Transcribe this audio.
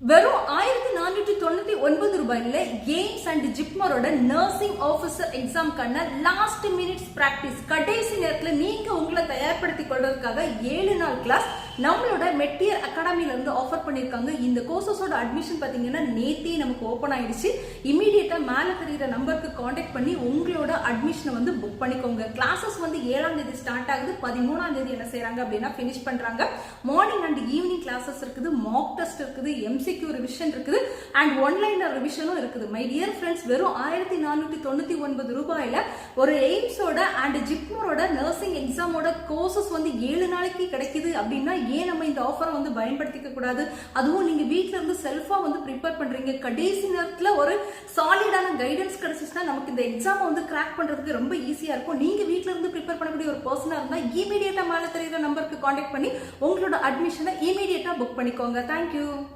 வெறும் 1499 ரூபாயில AIIMS and ஜிப்மரோட நர்சிங் ஆபீசர் எக்ஸாம்க்கான லாஸ்ட் மினிட்ஸ் பிராக்டிஸ் கடைசி நேரத்துல நீங்க உங்களை தயார்படுத்திக் கொள்றதுக்காக 7 நாள் கிளாஸ் நம்மளோட மெட்டியர் அகாடமில இருந்து ஆஃபர் பண்ணிருக்காங்க. இந்த கோர்சஸோட அட்மிஷன் பாத்தீங்கன்னா நேத்தே நமக்கு ஓபன் ஆயிடுச்சு. இமீடியட்டா மேல தெரியுற நம்பருக்கு கான்டாக்ட் பண்ணி உங்களோட அட்மிஷனை வந்து புக் பண்ணிக்கோங்க. கிளாஸஸ் வந்து 7ஆம் தேதி ஸ்டார்ட் ஆகுது. 13ஆம் தேதி என்ன செய்யறாங்க அப்படின்னா பினிஷ் பண்றாங்க. மார்னிங் அண்ட் ஈவினிங் கிளாஸஸ் இருக்குது, மாக் டெஸ்ட் இருக்குது, எம்சிக்யூ ரிவிஷன் இருக்குது அண்ட் ஒன்லைனர் ரிவிஷனும் இருக்குது. மை டியர் ஃப்ரெண்ட்ஸ், வெறும் 1499 ரூபாயில ஒரு எய்ம்ஸோட அண்ட் ஜிப்மரோட நர்சிங் எக்ஸாமோட கோர்சஸ் வந்து 7 நாளைக்கு கிடைக்குது அப்படின்னா ஏன் நம்ம இந்த ஆஃபரை வந்து பயன்படுத்திக்க கூடாது? அதுவும் நீங்க வீட்ல இருந்து செல்ஃபா வந்து ப்ரிப்பேர் பண்றீங்க, கடைசி நேரத்துல ஒரு சாலிடான கைடன்ஸ் கிடைச்சிச்சுன்னா நமக்கு இந்த எக்ஸாம் வந்து கிராக் பண்றதுக்கு ரொம்ப ஈஸியா இருக்கும். நீங்க வீட்ல இருந்து ப்ரிப்பேர் பண்ணக்கூடிய ஒரு பர்சனா இருந்தா இமீடியட்டா மேல தெரியுற நம்பருக்கு கான்டாக்ட் பண்ணி உங்களோட அட்மிஷனை இமீடியட்டா புக் பண்ணிக்கோங்க. தேங்க்யூ.